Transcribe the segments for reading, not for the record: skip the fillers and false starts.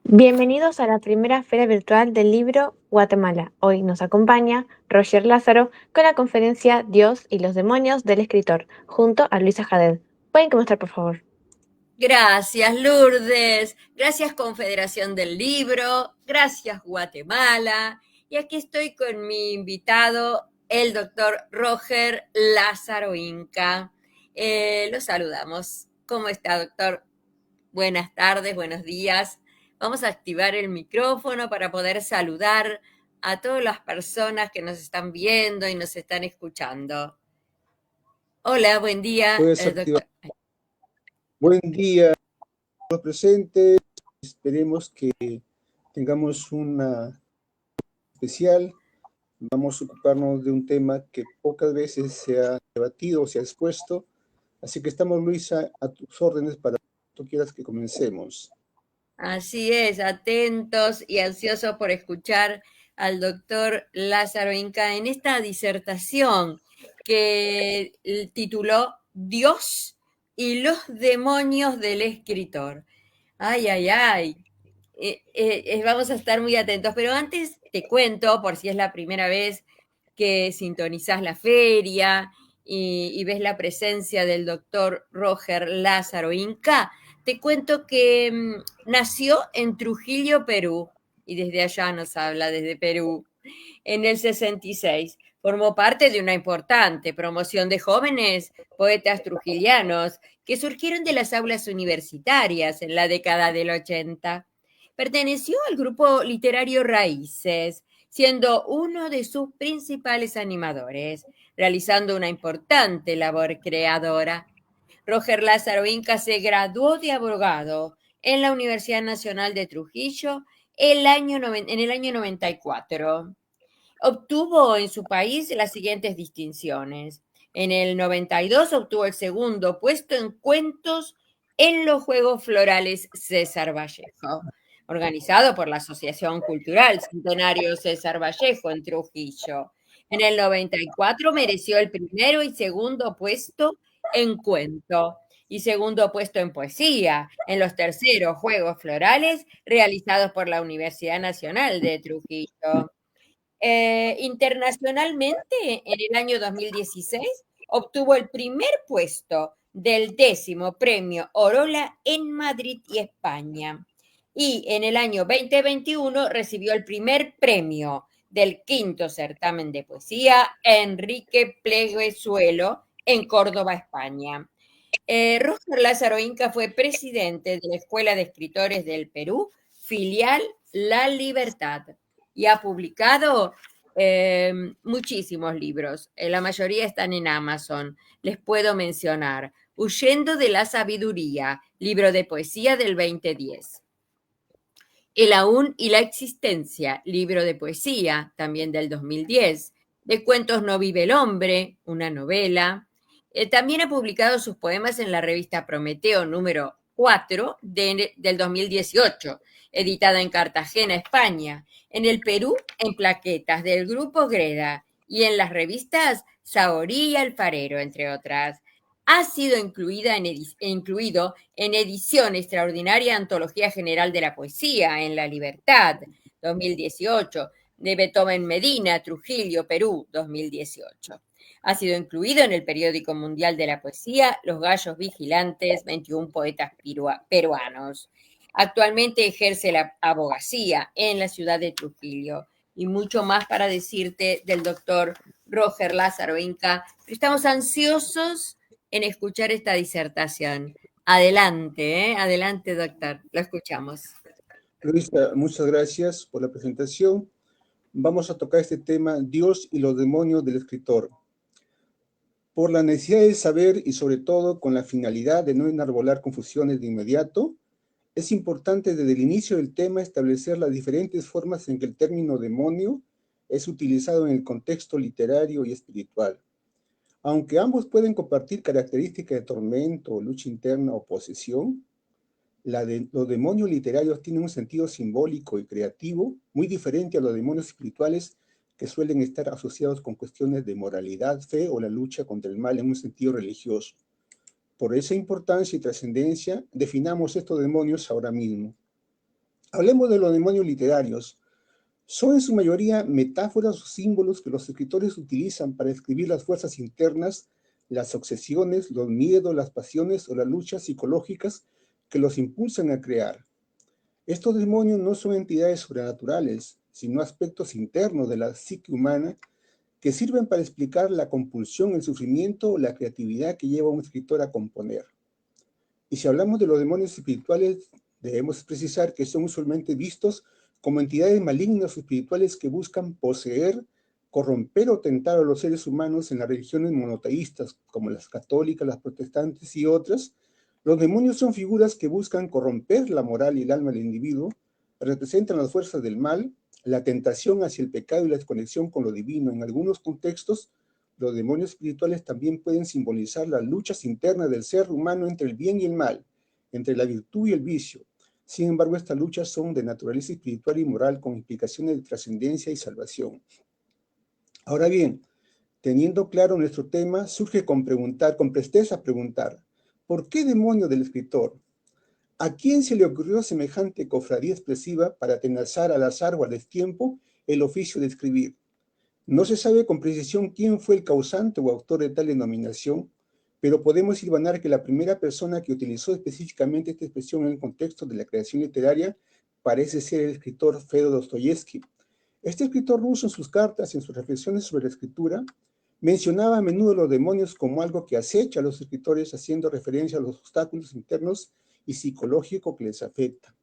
Bienvenidos a la primera Feria Virtual del Libro Guatemala. Hoy nos acompaña Roger Lázaro con la conferencia Dios y los demonios del escritor, junto a Luisa Jaded. ¿Pueden comenzar, por favor? Gracias, Lourdes. Gracias, Confederación del Libro. Gracias, Guatemala. Y aquí estoy con mi invitado, el doctor Roger Lázaro Inca. Lo saludamos. ¿Cómo está, doctor? Buenas tardes, buenos días. Vamos a activar el micrófono para poder saludar a todas las personas que nos están viendo y nos están escuchando. Hola, buen día, Puedes activar. doctor. Buen día a los presentes. Esperemos que tengamos una especial. Vamos a ocuparnos de un tema que pocas veces se ha debatido o se ha expuesto. Así que estamos, Luisa, a tus órdenes para que tú quieras que comencemos. Así es, atentos y ansiosos por escuchar al doctor Lázaro Inca en esta disertación que tituló Dios y los demonios del escritor. Ay, ay, ay. Vamos a estar muy atentos, pero antes te cuento, por si es la primera vez que sintonizás la feria y ves la presencia del doctor Roger Lázaro Inca, te cuento que nació en Trujillo, Perú, y desde allá nos habla, desde Perú, en el 66. Formó parte de una importante promoción de jóvenes poetas trujillanos que surgieron de las aulas universitarias en la década del 80. Perteneció al grupo literario Raíces, siendo uno de sus principales animadores, realizando una importante labor creadora. Roger Lázaro Inca se graduó de abogado en la Universidad Nacional de Trujillo en el año 94. Obtuvo en su país las siguientes distinciones. En el 92 obtuvo el segundo puesto en cuentos en los Juegos Florales César Vallejo, organizado por la Asociación Cultural Centenario César Vallejo en Trujillo. En el 94 mereció el primero y segundo puesto en cuento y segundo puesto en poesía en los terceros Juegos Florales realizados por la Universidad Nacional de Trujillo. Internacionalmente, en el año 2016, obtuvo el primer puesto del 10º premio Orola en Madrid y España. Y en el año 2021 recibió el primer premio del 5º certamen de poesía Enrique Pleguezuelo en Córdoba, España. Roger Lázaro Inca fue presidente de la Escuela de Escritores del Perú, filial La Libertad, y ha publicado muchísimos libros. La mayoría están en Amazon. Les puedo mencionar Huyendo de la Sabiduría, libro de poesía del 2010. El aún y la existencia, libro de poesía, también del 2010. De cuentos no vive el hombre, una novela. También ha publicado sus poemas en la revista Prometeo número 4 del 2018, editada en Cartagena, España. En el Perú, en plaquetas del Grupo Greda y en las revistas Saorí y Alfarero, entre otras. Ha sido incluido en edición extraordinaria Antología General de la Poesía en La Libertad, 2018, de Beethoven Medina, Trujillo, Perú, 2018. Ha sido incluido en el periódico mundial de la poesía Los Gallos Vigilantes, 21 poetas peruanos. Actualmente ejerce la abogacía en la ciudad de Trujillo. Y mucho más para decirte del doctor Roger Lázaro Inca. Estamos ansiosos en escuchar esta disertación. Adelante, ¿eh? Adelante, doctor. Lo escuchamos. Luisa, muchas gracias por la presentación. Vamos a tocar este tema, Dios y los demonios del escritor. Por la necesidad de saber y sobre todo con la finalidad de no enarbolar confusiones de inmediato, es importante desde el inicio del tema establecer las diferentes formas en que el término demonio es utilizado en el contexto literario y espiritual. Aunque ambos pueden compartir características de tormento, lucha interna o posesión, los demonios literarios tienen un sentido simbólico y creativo muy diferente a los demonios espirituales que suelen estar asociados con cuestiones de moralidad, fe o la lucha contra el mal en un sentido religioso. Por esa importancia y trascendencia, definamos estos demonios ahora mismo. Hablemos de los demonios literarios. Son en su mayoría metáforas o símbolos que los escritores utilizan para describir las fuerzas internas, las obsesiones, los miedos, las pasiones o las luchas psicológicas que los impulsan a crear. Estos demonios no son entidades sobrenaturales, sino aspectos internos de la psique humana que sirven para explicar la compulsión, el sufrimiento o la creatividad que lleva a un escritor a componer. Y si hablamos de los demonios espirituales, debemos precisar que son usualmente vistos como entidades malignas o espirituales que buscan poseer, corromper o tentar a los seres humanos en las religiones monoteístas, como las católicas, las protestantes y otras. Los demonios son figuras que buscan corromper la moral y el alma del individuo, representan las fuerzas del mal, la tentación hacia el pecado y la desconexión con lo divino. En algunos contextos, los demonios espirituales también pueden simbolizar las luchas internas del ser humano entre el bien y el mal, entre la virtud y el vicio. Sin embargo, estas luchas son de naturaleza espiritual y moral con implicaciones de trascendencia y salvación. Ahora bien, teniendo claro nuestro tema, surge con presteza preguntar, ¿por qué demonio del escritor? ¿A quién se le ocurrió semejante cofradía expresiva para atenazar al azar o al destiempo el oficio de escribir? No se sabe con precisión quién fue el causante o autor de tal denominación, pero podemos hilvanar que la primera persona que utilizó específicamente esta expresión en el contexto de la creación literaria parece ser el escritor Fedor Dostoyevsky. Este escritor ruso en sus cartas y en sus reflexiones sobre la escritura mencionaba a menudo los demonios como algo que acecha a los escritores, haciendo referencia a los obstáculos internos y psicológicos que les afectan.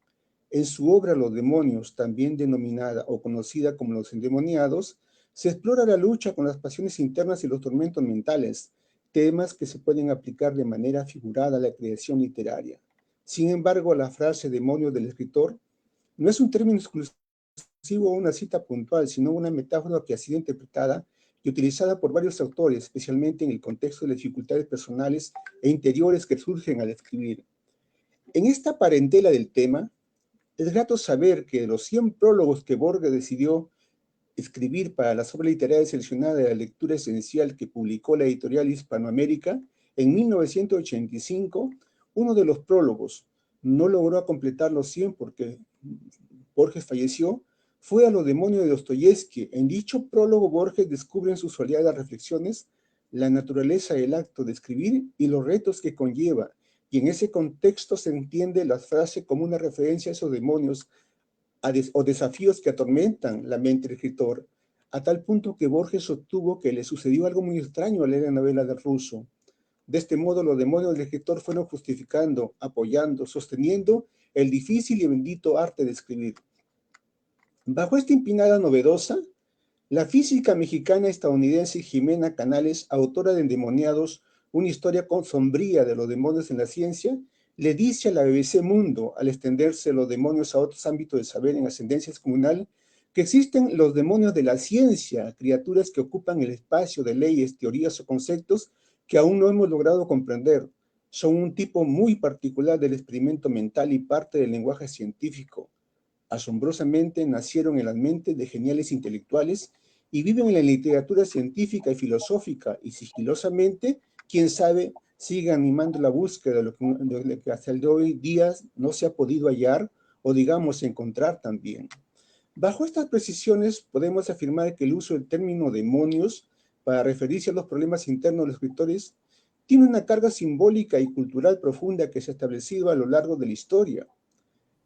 En su obra Los demonios, también denominada o conocida como Los endemoniados, se explora la lucha con las pasiones internas y los tormentos mentales, temas que se pueden aplicar de manera figurada a la creación literaria. Sin embargo, la frase demonio del escritor no es un término exclusivo o una cita puntual, sino una metáfora que ha sido interpretada y utilizada por varios autores, especialmente en el contexto de las dificultades personales e interiores que surgen al escribir. En esta parentela del tema, es grato saber que de los 100 prólogos que Borges decidió escribir para las obras literarias seleccionadas de la lectura esencial que publicó la editorial Hispanoamérica, en 1985, uno de los prólogos, no logró completar los 100 porque Borges falleció, fue a Los demonios de Dostoyevsky. En dicho prólogo, Borges descubre en sus soleadas reflexiones la naturaleza del acto de escribir y los retos que conlleva, y en ese contexto se entiende la frase como una referencia a esos demonios o desafíos que atormentan la mente del escritor, a tal punto que Borges sostuvo que le sucedió algo muy extraño al leer la novela del ruso. De este modo, los demonios del escritor fueron justificando, apoyando, sosteniendo el difícil y bendito arte de escribir. Bajo esta empinada novedosa, la física mexicana estadounidense Jimena Canales, autora de Endemoniados, una historia sombría de los demonios en la ciencia, le dice a la BBC Mundo, al extenderse los demonios a otros ámbitos de saber en ascendencia descomunal, que existen los demonios de la ciencia, criaturas que ocupan el espacio de leyes, teorías o conceptos que aún no hemos logrado comprender. Son un tipo muy particular del experimento mental y parte del lenguaje científico. Asombrosamente nacieron en las mentes de geniales intelectuales y viven en la literatura científica y filosófica, y sigilosamente, quién sabe, sigue animando la búsqueda de lo que hasta el de hoy día no se ha podido hallar o digamos encontrar también. Bajo estas precisiones podemos afirmar que el uso del término demonios para referirse a los problemas internos de los escritores tiene una carga simbólica y cultural profunda que se ha establecido a lo largo de la historia.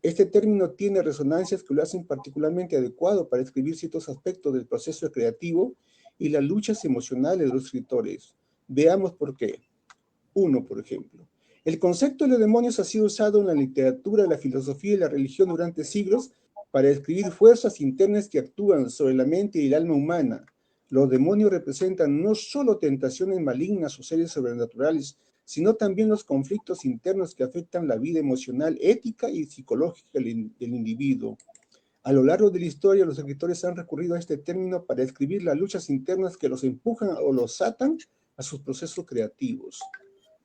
Este término tiene resonancias que lo hacen particularmente adecuado para escribir ciertos aspectos del proceso creativo y las luchas emocionales de los escritores. Veamos por qué. Uno, por ejemplo. El concepto de los demonios ha sido usado en la literatura, la filosofía y la religión durante siglos para describir fuerzas internas que actúan sobre la mente y el alma humana. Los demonios representan no solo tentaciones malignas o seres sobrenaturales, sino también los conflictos internos que afectan la vida emocional, ética y psicológica del individuo. A lo largo de la historia, los escritores han recurrido a este término para describir las luchas internas que los empujan o los atan a sus procesos creativos.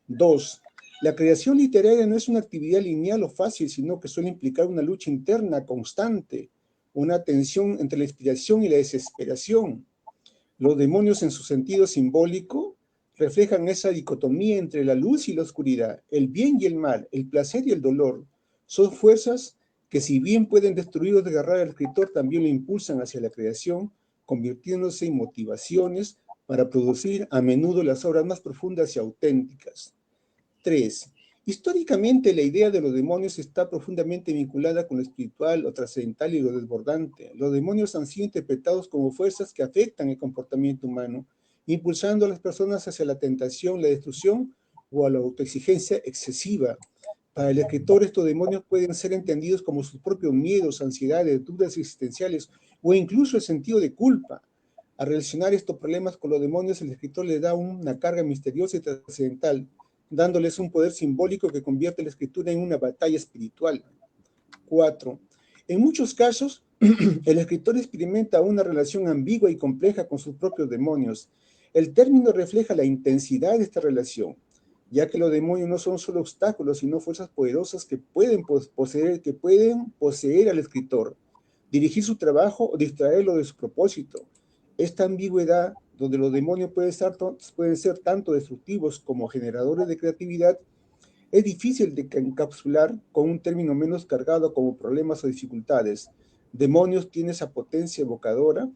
2. La creación literaria no es una actividad lineal o fácil, sino que suele implicar una lucha interna constante, una tensión entre la inspiración y la desesperación. Los demonios en su sentido simbólico reflejan esa dicotomía entre la luz y la oscuridad, el bien y el mal, el placer y el dolor. Son fuerzas que si bien pueden destruir o desgarrar al escritor, también lo impulsan hacia la creación, convirtiéndose en motivaciones para producir a menudo las obras más profundas y auténticas. 3. Históricamente, la idea de los demonios está profundamente vinculada con lo espiritual, lo trascendental y lo desbordante. Los demonios han sido interpretados como fuerzas que afectan el comportamiento humano, impulsando a las personas hacia la tentación, la destrucción o a la autoexigencia excesiva. Para el escritor, estos demonios pueden ser entendidos como sus propios miedos, ansiedades, dudas existenciales o incluso el sentido de culpa. Al relacionar estos problemas con los demonios, el escritor le da una carga misteriosa y trascendental, dándoles un poder simbólico que convierte la escritura en una batalla espiritual. 4. En muchos casos, el escritor experimenta una relación ambigua y compleja con sus propios demonios. El término refleja la intensidad de esta relación, ya que los demonios no son solo obstáculos, sino fuerzas poderosas que pueden poseer al escritor, dirigir su trabajo o distraerlo de su propósito. Esta ambigüedad, donde los demonios pueden ser tanto destructivos como generadores de creatividad, es difícil de encapsular con un término menos cargado como problemas o dificultades. Demonios tiene esa potencia evocadora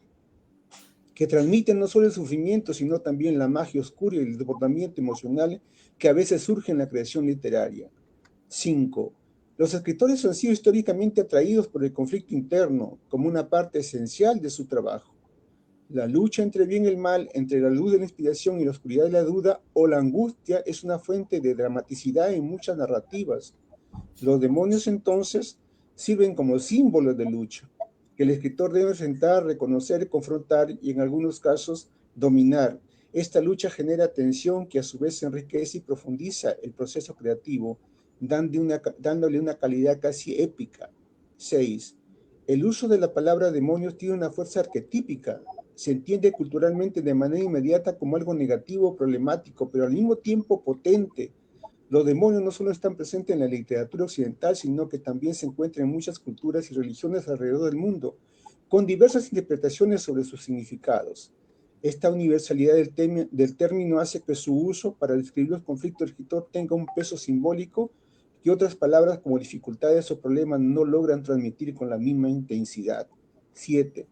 que transmiten no solo el sufrimiento, sino también la magia oscura y el desbordamiento emocional que a veces surge en la creación literaria. 5. Los escritores han sido históricamente atraídos por el conflicto interno como una parte esencial de su trabajo. La lucha entre el bien y el mal, entre la luz de la inspiración y la oscuridad de la duda o la angustia es una fuente de dramaticidad en muchas narrativas. Los demonios entonces sirven como símbolos de lucha, que el escritor debe enfrentar, reconocer, confrontar y en algunos casos dominar. Esta lucha genera tensión que a su vez enriquece y profundiza el proceso creativo, dándole una calidad casi épica. 6. El uso de la palabra demonios tiene una fuerza arquetípica. Se entiende culturalmente de manera inmediata como algo negativo, problemático, pero al mismo tiempo potente. Los demonios no solo están presentes en la literatura occidental, sino que también se encuentran en muchas culturas y religiones alrededor del mundo, con diversas interpretaciones sobre sus significados. Esta universalidad del término hace que su uso para describir los conflictos del escritor tenga un peso simbólico que otras palabras como dificultades o problemas no logran transmitir con la misma intensidad. 7.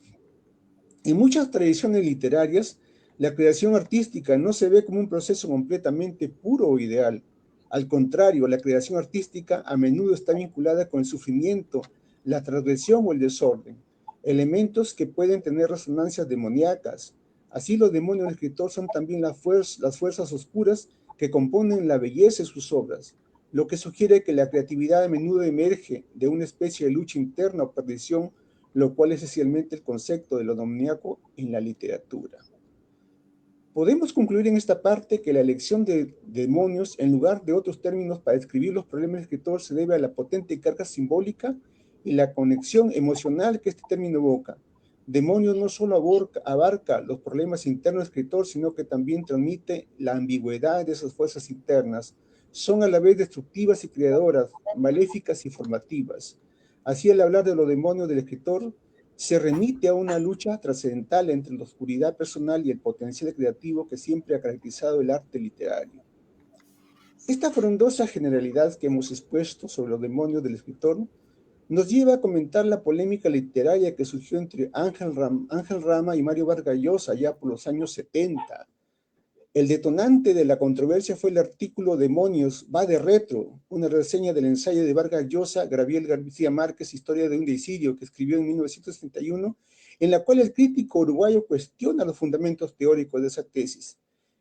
En muchas tradiciones literarias, la creación artística no se ve como un proceso completamente puro o ideal. Al contrario, la creación artística a menudo está vinculada con el sufrimiento, la transgresión o el desorden, elementos que pueden tener resonancias demoníacas. Así, los demonios del escritor son también las fuerzas oscuras que componen la belleza de sus obras, lo que sugiere que la creatividad a menudo emerge de una especie de lucha interna o perdición, lo cual es esencialmente el concepto de lo demoníaco en la literatura. Podemos concluir en esta parte que la elección de demonios en lugar de otros términos para describir los problemas del escritor se debe a la potente carga simbólica y la conexión emocional que este término evoca. Demonios no solo abarca los problemas internos del escritor, sino que también transmite la ambigüedad de esas fuerzas internas. Son a la vez destructivas y creadoras, maléficas y formativas. Así, al hablar de los demonios del escritor, se remite a una lucha trascendental entre la oscuridad personal y el potencial creativo que siempre ha caracterizado el arte literario. Esta frondosa generalidad que hemos expuesto sobre los demonios del escritor nos lleva a comentar la polémica literaria que surgió entre Ángel Rama y Mario Vargas Llosa allá por los años 70. El detonante de la controversia fue el artículo Demonios va de retro, una reseña del ensayo de Vargas Llosa, Gabriel García Márquez, Historia de un deicidio, que escribió en 1931, en la cual el crítico uruguayo cuestiona los fundamentos teóricos de esa tesis.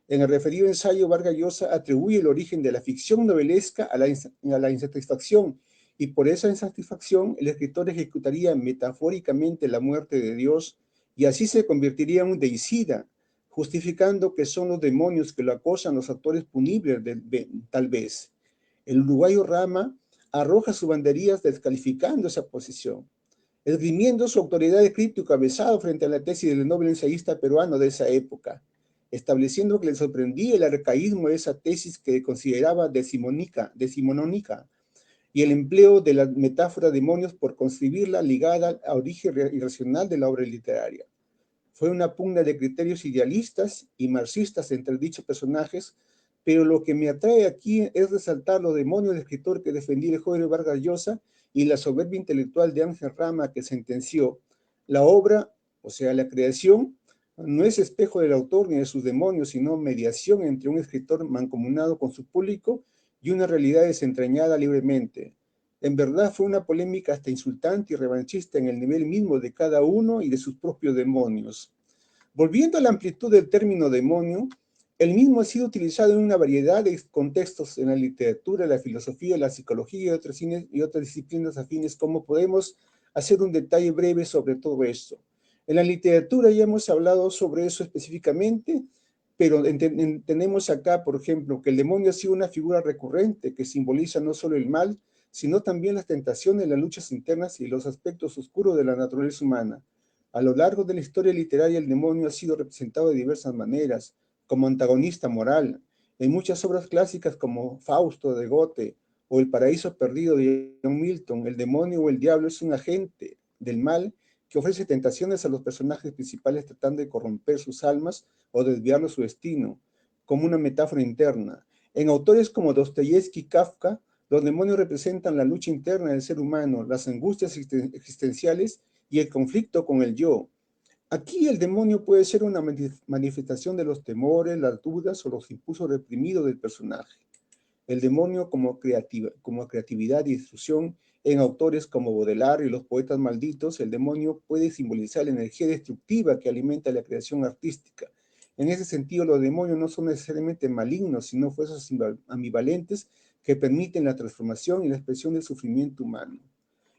En el referido ensayo, Vargas Llosa atribuye el origen de la ficción novelesca a la insatisfacción, y por esa insatisfacción el escritor ejecutaría metafóricamente la muerte de Dios, y así se convertiría en un deicida, justificando que son los demonios que lo acosan los actores punibles, tal vez. El uruguayo Rama arroja sus banderías descalificando esa posición, esgrimiendo su autoridad de crítico avesado frente a la tesis del noble ensayista peruano de esa época, estableciendo que le sorprendía el arcaísmo de esa tesis que consideraba decimonónica, y el empleo de la metáfora demonios por concebirla ligada al origen irracional de la obra literaria. Fue una pugna de criterios idealistas y marxistas entre dichos personajes, pero lo que me atrae aquí es resaltar los demonios del escritor que defendía el joven Vargas Llosa y la soberbia intelectual de Ángel Rama, que sentenció: la obra, o sea, la creación, no es espejo del autor ni de sus demonios, sino mediación entre un escritor mancomunado con su público y una realidad desentrañada libremente. En verdad fue una polémica hasta insultante y revanchista en el nivel mismo de cada uno y de sus propios demonios. Volviendo a la amplitud del término demonio, el mismo ha sido utilizado en una variedad de contextos en la literatura, la filosofía, la psicología y otras disciplinas afines. Como podemos hacer un detalle breve sobre todo esto? En la literatura ya hemos hablado sobre eso específicamente, pero tenemos acá, por ejemplo, que el demonio ha sido una figura recurrente que simboliza no solo el mal, sino también las tentaciones, las luchas internas y los aspectos oscuros de la naturaleza humana. A lo largo de la historia literaria, el demonio ha sido representado de diversas maneras, como antagonista moral. En muchas obras clásicas como Fausto de Goethe o El paraíso perdido de John Milton, el demonio o el diablo es un agente del mal que ofrece tentaciones a los personajes principales tratando de corromper sus almas o desviarlos su destino, como una metáfora interna. En autores como Dostoyevsky y Kafka, los demonios representan la lucha interna del ser humano, las angustias existenciales y el conflicto con el yo. Aquí el demonio puede ser una manifestación de los temores, las dudas o los impulsos reprimidos del personaje. El demonio como creatividad y destrucción. En autores como Baudelaire y los poetas malditos, el demonio puede simbolizar la energía destructiva que alimenta la creación artística. En ese sentido, los demonios no son necesariamente malignos, sino fuerzas ambivalentes que permiten la transformación y la expresión del sufrimiento humano.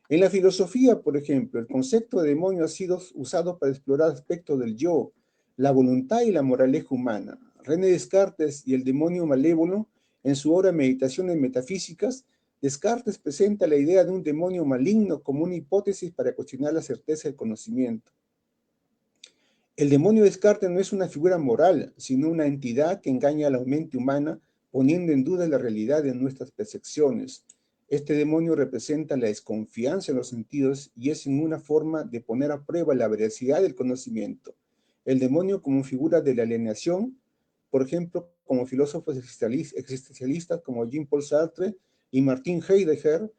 En la filosofía, por ejemplo, el concepto de demonio ha sido usado para explorar aspectos del yo, la voluntad y la moraleja humana. René Descartes y el demonio malévolo, en su obra Meditaciones Metafísicas, Descartes presenta la idea de un demonio maligno como una hipótesis para cuestionar la certeza del conocimiento. El demonio de Descartes no es una figura moral, sino una entidad que engaña a la mente humana, poniendo en duda la realidad de nuestras percepciones. Este demonio representa la desconfianza en los sentidos y es en una forma de poner a prueba la veracidad del conocimiento. El demonio como figura de la alienación, por ejemplo, como filósofos existencialistas como Jean-Paul Sartre y Martin Heidegger,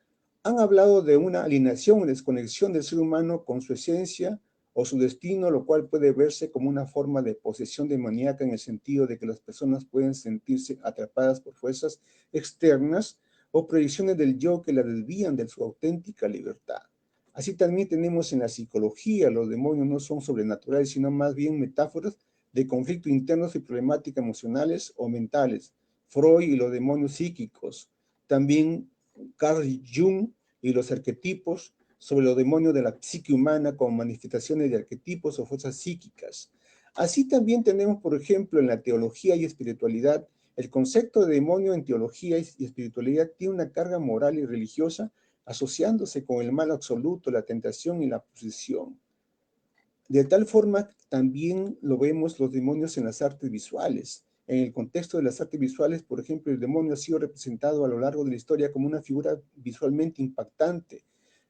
han hablado de una alienación o desconexión del ser humano con su esencia o su destino, lo cual puede verse como una forma de posesión demoníaca en el sentido de que las personas pueden sentirse atrapadas por fuerzas externas o proyecciones del yo que la desvían de su auténtica libertad. Así también tenemos en la psicología, los demonios no son sobrenaturales, sino más bien metáforas de conflictos internos y problemáticas emocionales o mentales. Freud y los demonios psíquicos. También Carl Jung y los arquetipos sobre los demonios de la psique humana como manifestaciones de arquetipos o fuerzas psíquicas. Así también tenemos, por ejemplo, en la teología y espiritualidad, el concepto de demonio en teología y espiritualidad tiene una carga moral y religiosa asociándose con el mal absoluto, la tentación y la posesión. De tal forma, también lo vemos los demonios en las artes visuales. En el contexto de las artes visuales, por ejemplo, el demonio ha sido representado a lo largo de la historia como una figura visualmente impactante,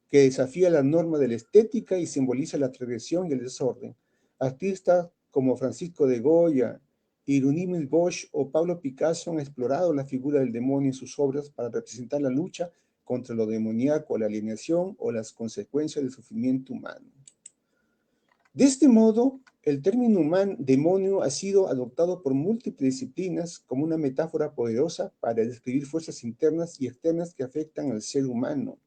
que desafía la norma de la estética y simboliza la transgresión y el desorden. Artistas como Francisco de Goya, Hieronymus Bosch o Pablo Picasso han explorado la figura del demonio en sus obras para representar la lucha contra lo demoníaco, la alienación o las consecuencias del sufrimiento humano. De este modo, el término demonio ha sido adoptado por múltiples disciplinas como una metáfora poderosa para describir fuerzas internas y externas que afectan al ser humano.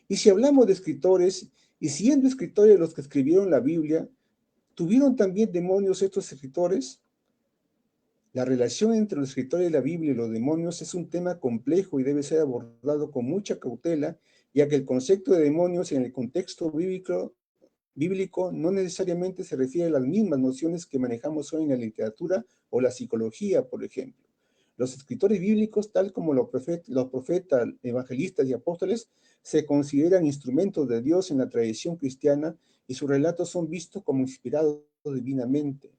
Y si hablamos de escritores, y siendo escritores los que escribieron la Biblia, ¿tuvieron también demonios estos escritores? La relación entre los escritores de la Biblia y los demonios es un tema complejo y debe ser abordado con mucha cautela, ya que el concepto de demonios en el contexto bíblico no necesariamente se refiere a las mismas nociones que manejamos hoy en la literatura o la psicología, por ejemplo. Los escritores bíblicos, tal como los profetas, evangelistas y apóstoles, se consideran instrumentos de Dios en la tradición cristiana y sus relatos son vistos como inspirados divinamente.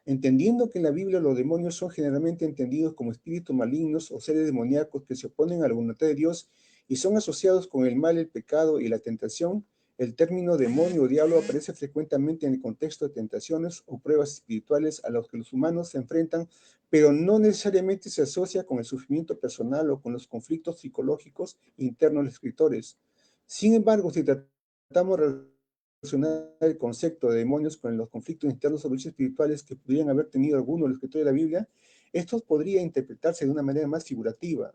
Entendiendo que en la Biblia los demonios son generalmente entendidos como espíritus malignos o seres demoníacos que se oponen a la voluntad de Dios y son asociados con el mal, el pecado y la tentación, el término demonio o diablo aparece frecuentemente en el contexto de tentaciones o pruebas espirituales a las que los humanos se enfrentan, pero no necesariamente se asocia con el sufrimiento personal o con los conflictos psicológicos internos de los escritores. Sin embargo, si tratamos de relacionar el concepto de demonios con los conflictos internos o luchas espirituales que pudieran haber tenido alguno de los escritores de la Biblia, estos podría interpretarse de una manera más figurativa.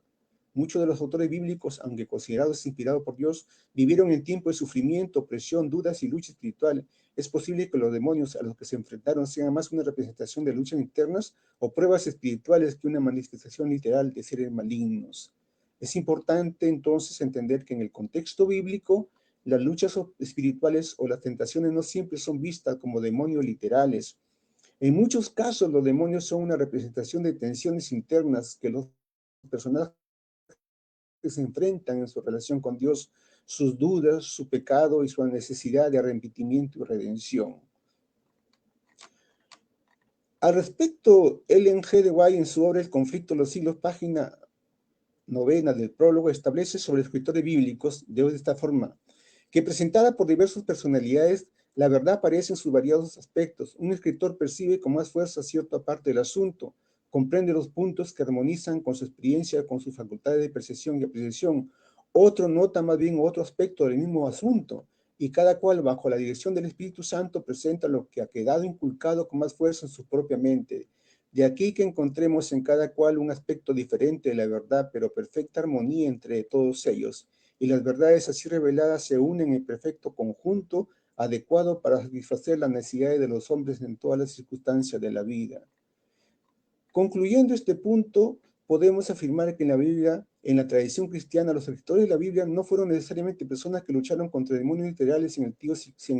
Muchos de los autores bíblicos, aunque considerados inspirados por Dios, vivieron en tiempos de sufrimiento, opresión, dudas y lucha espiritual. Es posible que los demonios a los que se enfrentaron sean más una representación de luchas internas o pruebas espirituales que una manifestación literal de seres malignos. Es importante entonces entender que en el contexto bíblico, las luchas espirituales o las tentaciones no siempre son vistas como demonios literales. En muchos casos, los demonios son una representación de tensiones internas que los personajes se enfrentan en su relación con Dios, sus dudas, su pecado y su necesidad de arrepentimiento y redención. Al respecto, Ellen G. de White, en su obra El conflicto de los siglos, página 9 del prólogo, establece sobre escritores bíblicos de esta forma, que presentada por diversas personalidades, la verdad aparece en sus variados aspectos. Un escritor percibe con más fuerza cierta parte del asunto, comprende los puntos que armonizan con su experiencia, con sus facultades de percepción y apreciación. Otro nota más bien otro aspecto del mismo asunto, y cada cual, bajo la dirección del Espíritu Santo, presenta lo que ha quedado inculcado con más fuerza en su propia mente. De aquí que encontremos en cada cual un aspecto diferente de la verdad, pero perfecta armonía entre todos ellos, y las verdades así reveladas se unen en perfecto conjunto adecuado para satisfacer las necesidades de los hombres en todas las circunstancias de la vida. Concluyendo este punto, podemos afirmar que en la Biblia, en la tradición cristiana, los escritores de la Biblia no fueron necesariamente personas que lucharon contra demonios literales en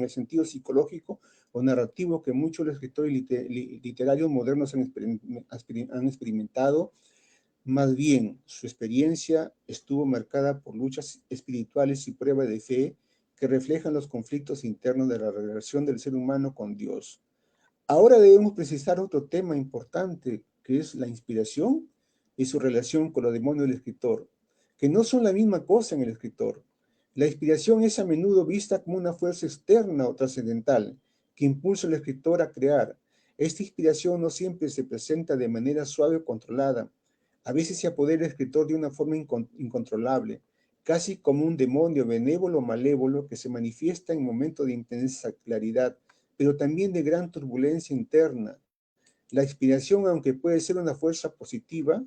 el sentido psicológico o narrativo que muchos de los escritores literarios modernos han experimentado. Más bien, su experiencia estuvo marcada por luchas espirituales y pruebas de fe que reflejan los conflictos internos de la relación del ser humano con Dios. Ahora debemos precisar otro tema importante, que es la inspiración y su relación con los demonios del escritor, que no son la misma cosa en el escritor. La inspiración es a menudo vista como una fuerza externa o trascendental que impulsa al escritor a crear. Esta inspiración no siempre se presenta de manera suave o controlada. A veces se apodera el escritor de una forma incontrolable, casi como un demonio benévolo o malévolo que se manifiesta en momentos de intensa claridad, pero también de gran turbulencia interna. La inspiración, aunque puede ser una fuerza positiva,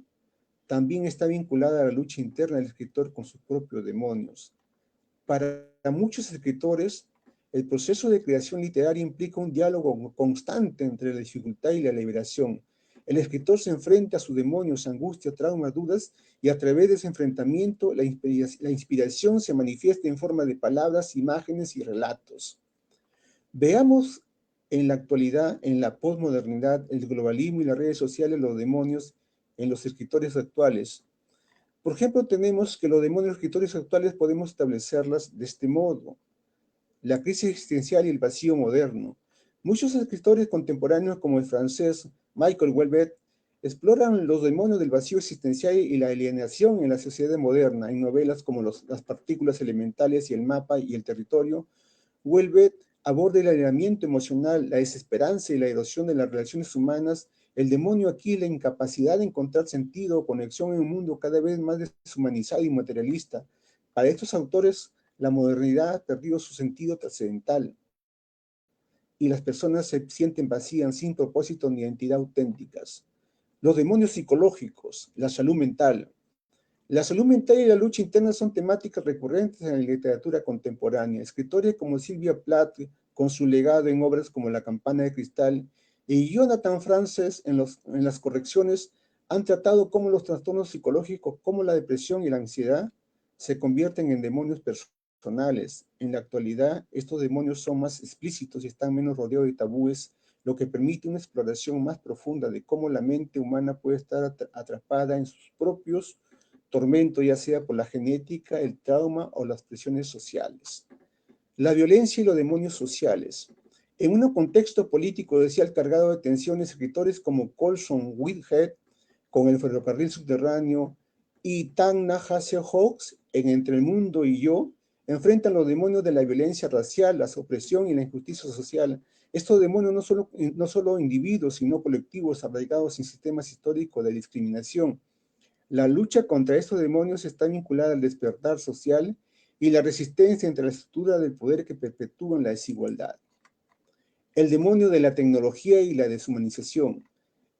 también está vinculada a la lucha interna del escritor con sus propios demonios. Para muchos escritores, el proceso de creación literaria implica un diálogo constante entre la dificultad y la liberación. El escritor se enfrenta a sus demonios, angustia, traumas, dudas, y a través de ese enfrentamiento, la inspiración se manifiesta en forma de palabras, imágenes y relatos. Veamos en la actualidad, en la posmodernidad, el globalismo y las redes sociales, los demonios en los escritores actuales. Por ejemplo, tenemos que los demonios escritores actuales podemos establecerlas de este modo. La crisis existencial y el vacío moderno. Muchos escritores contemporáneos, como el francés Michael Houellebecq, exploran los demonios del vacío existencial y la alienación en la sociedad moderna, en novelas como Las partículas elementales y El mapa y el territorio. Houellebecq aborda el alienamiento emocional, la desesperanza y la erosión de las relaciones humanas. El demonio aquí es la incapacidad de encontrar sentido o conexión en un mundo cada vez más deshumanizado y materialista. Para estos autores, la modernidad ha perdido su sentido trascendental y las personas se sienten vacías, sin propósito ni identidad auténticas. Los demonios psicológicos, la salud mental. La salud mental y la lucha interna son temáticas recurrentes en la literatura contemporánea. Escritores como Sylvia Plath, con su legado en obras como La campana de cristal, y Jonathan Frances en las correcciones, han tratado cómo los trastornos psicológicos, como la depresión y la ansiedad, se convierten en demonios personales. En la actualidad, estos demonios son más explícitos y están menos rodeados de tabúes, lo que permite una exploración más profunda de cómo la mente humana puede estar atrapada en sus propios tormento, ya sea por la genética, el trauma o las presiones sociales. La violencia y los demonios sociales. En un contexto político social cargado de tensiones, escritores como Colson Whitehead, con El ferrocarril subterráneo, y Ta-Nehisi Coates, en Entre el mundo y yo, enfrentan los demonios de la violencia racial, la opresión y la injusticia social. Estos demonios no solo individuos, sino colectivos arraigados en sistemas históricos de discriminación. La lucha contra estos demonios está vinculada al despertar social y la resistencia entre la estructura del poder que perpetúan la desigualdad. El demonio de la tecnología y la deshumanización.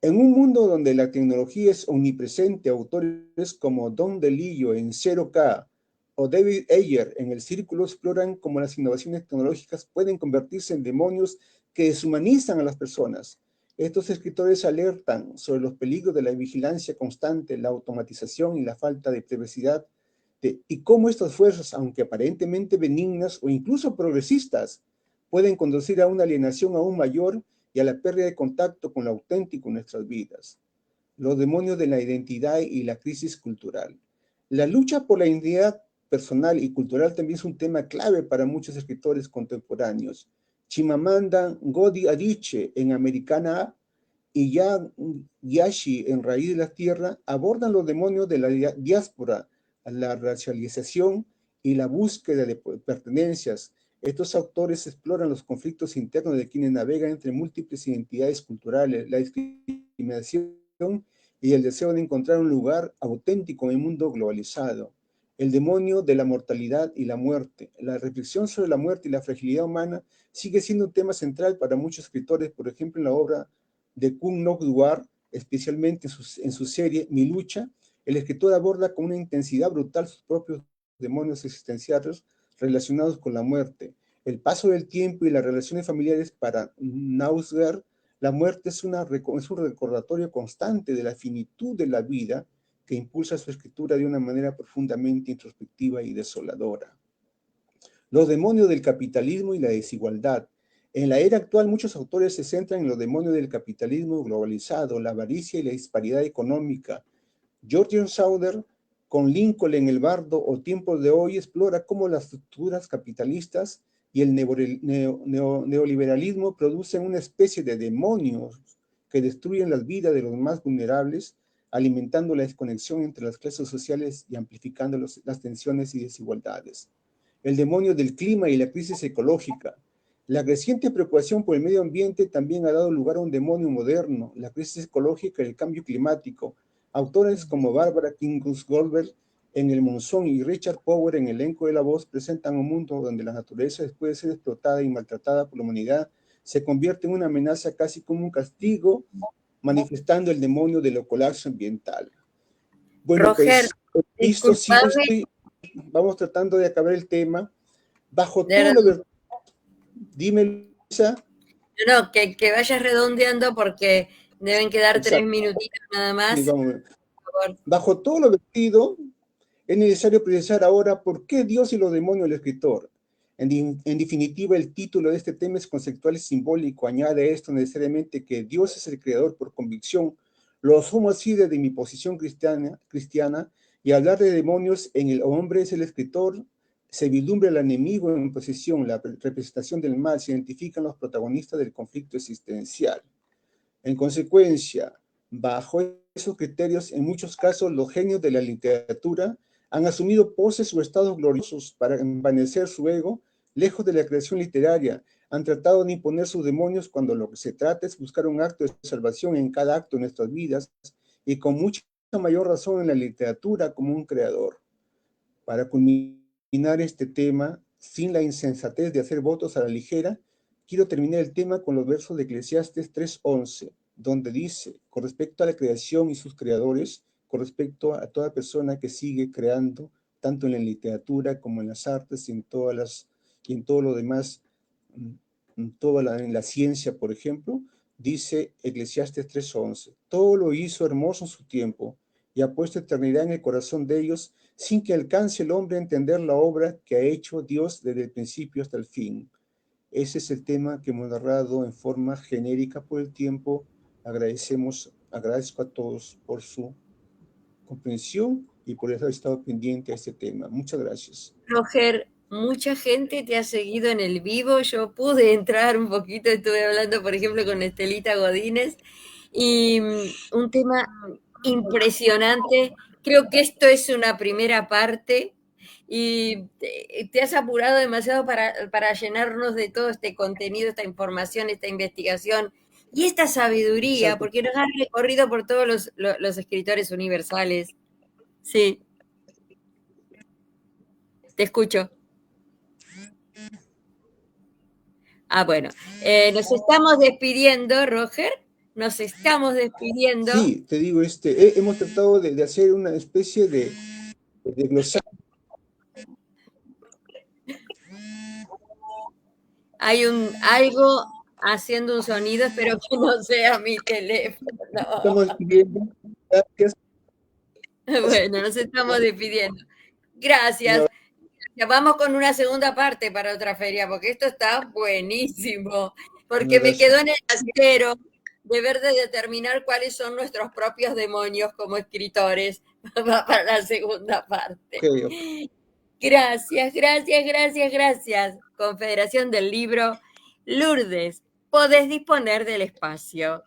En un mundo donde la tecnología es omnipresente, autores como Don DeLillo en 0K o David Ayer en El Círculo exploran cómo las innovaciones tecnológicas pueden convertirse en demonios que deshumanizan a las personas. Estos escritores alertan sobre los peligros de la vigilancia constante, la automatización y la falta de privacidad, y cómo estas fuerzas, aunque aparentemente benignas o incluso progresistas, pueden conducir a una alienación aún mayor y a la pérdida de contacto con lo auténtico en nuestras vidas. Los demonios de la identidad y la crisis cultural. La lucha por la identidad personal y cultural también es un tema clave para muchos escritores contemporáneos. Chimamanda Ngozi Adichie en Americana y Yashi en Raíz de la Tierra abordan los demonios de la diáspora, la racialización y la búsqueda de pertenencias. Estos autores exploran los conflictos internos de quienes navegan entre múltiples identidades culturales, la discriminación y el deseo de encontrar un lugar auténtico en el mundo globalizado. El demonio de la mortalidad y la muerte. La reflexión sobre la muerte y la fragilidad humana sigue siendo un tema central para muchos escritores, por ejemplo, en la obra de Kung Nok Duar, especialmente en su serie Mi lucha. El escritor aborda con una intensidad brutal sus propios demonios existenciales relacionados con la muerte. El paso del tiempo y las relaciones familiares para Nausgard, la muerte es un recordatorio constante de la finitud de la vida que impulsa su escritura de una manera profundamente introspectiva y desoladora. Los demonios del capitalismo y la desigualdad. En la era actual, muchos autores se centran en los demonios del capitalismo globalizado, la avaricia y la disparidad económica. George Sauder, con Lincoln en el bardo o Tiempos de hoy, explora cómo las estructuras capitalistas y el neoliberalismo producen una especie de demonios que destruyen las vidas de los más vulnerables, alimentando la desconexión entre las clases sociales y amplificando las tensiones y desigualdades. El demonio del clima y la crisis ecológica. La creciente preocupación por el medio ambiente también ha dado lugar a un demonio moderno, la crisis ecológica y el cambio climático. Autores como Barbara Kingsley-Goldberg en El Monzón y Richard Power en El elenco de La Voz presentan un mundo donde la naturaleza, después de ser explotada y maltratada por la humanidad, se convierte en una amenaza casi como un castigo, manifestando el demonio del colapso ambiental. Bueno, Roger, pues, visto, sigo, disculpame. vamos tratando de acabar el tema. Bajo todo lo... Dime, Luisa. No, que vayas redondeando porque deben quedar 3 Exacto. minutitos nada Sí, más. vamos a ver. Por favor. Bajo todo lo vertido, es necesario precisar ahora por qué Dios y los demonios del escritor. En definitiva, el título de este tema es conceptual y simbólico. Añade a esto necesariamente que Dios es el creador por convicción. Lo asumo así desde mi posición cristiana, y hablar de demonios en el hombre es el escritor. Se vislumbra el enemigo en posesión, la representación del mal, se identifican los protagonistas del conflicto existencial. En consecuencia, bajo esos criterios, en muchos casos los genios de la literatura han asumido poses o estados gloriosos para envanecer su ego, lejos de la creación literaria. Han tratado de imponer sus demonios cuando lo que se trata es buscar un acto de salvación en cada acto de nuestras vidas, y con mucha mayor razón en la literatura como un creador. Para culminar este tema, sin la insensatez de hacer votos a la ligera, quiero terminar el tema con los versos de Eclesiastes 3:11, donde dice, con respecto a la creación y sus creadores, con respecto a toda persona que sigue creando, tanto en la literatura como en las artes y en todo lo demás, en la ciencia, por ejemplo, dice Eclesiastes 3:11, todo lo hizo hermoso en su tiempo y ha puesto eternidad en el corazón de ellos, sin que alcance el hombre a entender la obra que ha hecho Dios desde el principio hasta el fin. Ese es el tema que hemos narrado en forma genérica por el tiempo. Agradezco a todos por su comprensión y por haber estado pendiente a este tema. Muchas gracias. Roger, mucha gente te ha seguido en el vivo. Yo pude entrar un poquito, estuve hablando, por ejemplo, con Estelita Godínez, y un tema impresionante. Creo que esto es una primera parte y te has apurado demasiado para llenarnos de todo este contenido, esta información, esta investigación y esta sabiduría, Exacto. porque nos has recorrido por todos los escritores universales. Sí. Te escucho. Bueno, nos estamos despidiendo, Roger. Nos estamos despidiendo. Sí, te digo, hemos tratado de hacer una especie de glosario. Hay algo haciendo un sonido, espero que no sea mi teléfono. Estamos despidiendo. Gracias. Bueno, nos estamos despidiendo. Gracias. Vamos con una segunda parte para otra feria, porque esto está buenísimo. Porque me quedó en el tintero deber de determinar cuáles son nuestros propios demonios como escritores para la segunda parte. Okay. Gracias, gracias, gracias, gracias. Confederación del Libro. Lourdes, podés disponer del espacio.